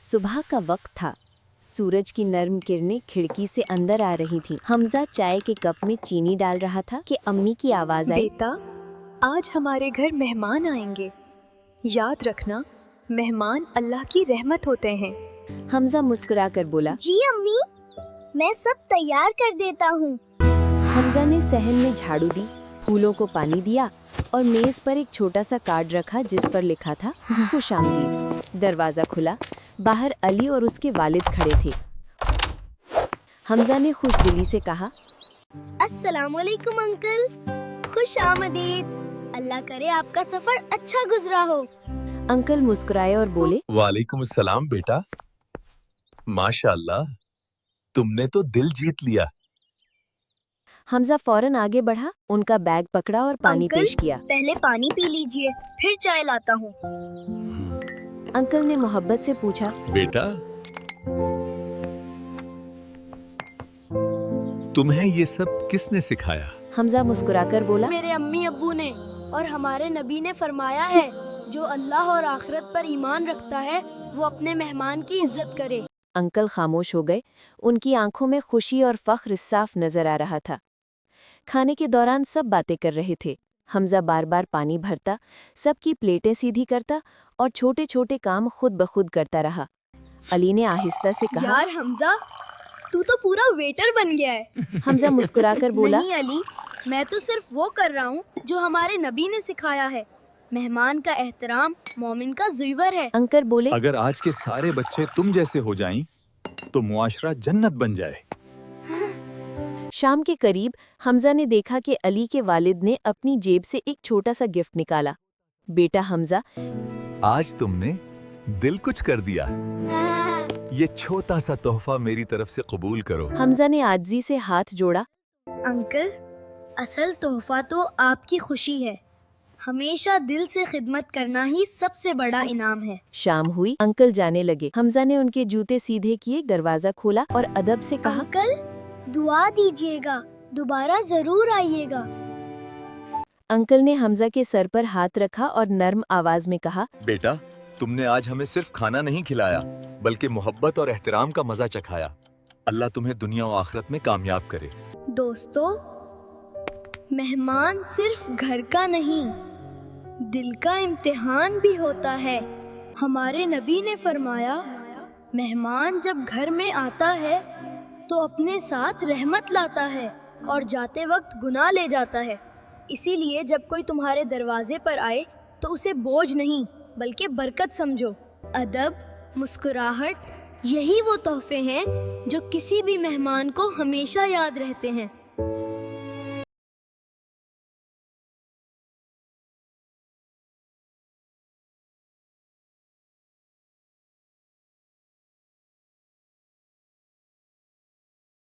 सुबह का वक्त था। सूरज की नर्म किरणें खिड़की से अंदर आ रही थीं। हमजा चाय के कप में चीनी डाल रहा था कि अम्मी की आवाज आई, बेटा, आज हमारे घर मेहमान आएंगे। याद रखना, मेहमान अल्लाह की रहमत होते हैं। हमजा मुस्कुराकर बोला, जी अम्मी, मैं सब तैयार कर देता हूँ। हमजा ने सहन में झाड़ू दी, फूलों को पानी दिया और मेज पर एक छोटा सा कार्ड रखा जिस पर लिखा था खुशामदीद। दरवाजा खुला, बाहर अली और उसके वालिद खड़े थे। हमजा ने खुशदिली से कहा, अस्सलामुअलैकुम अंकल, खुश आमदीद। अल्लाह करे आपका सफर अच्छा गुजरा हो। अंकल मुस्कुराए और बोले, वालेकुम अस्सलाम बेटा, माशाअल्लाह, तुमने तो दिल जीत लिया। हमजा फौरन आगे बढ़ा, उनका बैग पकड़ा और पानी अंकल, पेश किया। पहले पानी पी लीजिए, फिर चाय लाता हूँ। अंकल ने मोहब्बत से पूछा, बेटा, तुम्हें ये सब किसने सिखाया? हमजा मुस्कुराकर बोला, मेरे अम्मी अब्बू ने, और हमारे नबी ने फरमाया है, जो अल्लाह और आखिरत पर ईमान रखता है वो अपने मेहमान की इज्जत करे। अंकल खामोश हो गए। उनकी आंखों में खुशी और फख्र साफ नजर आ रहा था। खाने के दौरान सब बातें कर रहे थे। हमजा बार बार पानी भरता, सबकी प्लेटें सीधी करता और छोटे छोटे काम खुद ब खुद करता रहा। अली ने आहिस्ता से कहा, यार हमजा, तू तो पूरा वेटर बन गया है। हमजा मुस्कुराकर बोला, नहीं अली, मैं तो सिर्फ वो कर रहा हूँ जो हमारे नबी ने सिखाया है। मेहमान का एहतराम मोमिन का ज़ुइवर है। अंकल बोले, अगर आज के सारे बच्चे तुम जैसे हो जाएं, तो मुआशरा जन्नत बन जाए। शाम के करीब हमजा ने देखा कि अली के वालिद ने अपनी जेब से एक छोटा सा गिफ्ट निकाला। बेटा हमजा, आज तुमने दिल कुछ कर दिया। ये छोटा सा तोहफा मेरी तरफ से कबूल करो। हमजा ने आजिज़ी से हाथ जोड़ा। अंकल, असल तोहफा तो आपकी खुशी है। हमेशा दिल से खिदमत करना ही सबसे बड़ा इनाम है। शाम हुई, अंकल जाने लगे। हमजा ने उनके जूते सीधे किए, दरवाजा खोला और अदब से कहा, अंकल, दुआ दीजिएगा, दोबारा जरूर आइएगा। अंकल ने हमजा के सर पर हाथ रखा और नर्म आवाज में कहा, बेटा, तुमने आज हमें सिर्फ खाना नहीं खिलाया, बल्कि मोहब्बत और एहतराम का मजा चखाया। अल्लाह तुम्हें दुनिया और आखिरत में कामयाब करे। दोस्तों, मेहमान सिर्फ घर का नहीं, दिल का इम्तिहान भी होता है। हमारे नबी ने फरमाया, मेहमान जब घर में आता है तो अपने साथ रहमत लाता है और जाते वक्त गुनाह ले जाता है। इसीलिए जब कोई तुम्हारे दरवाजे पर आए तो उसे बोझ नहीं बल्कि बरकत समझो। अदब, मुस्कुराहट, यही वो तोहफे हैं जो किसी भी मेहमान को हमेशा याद रहते हैं।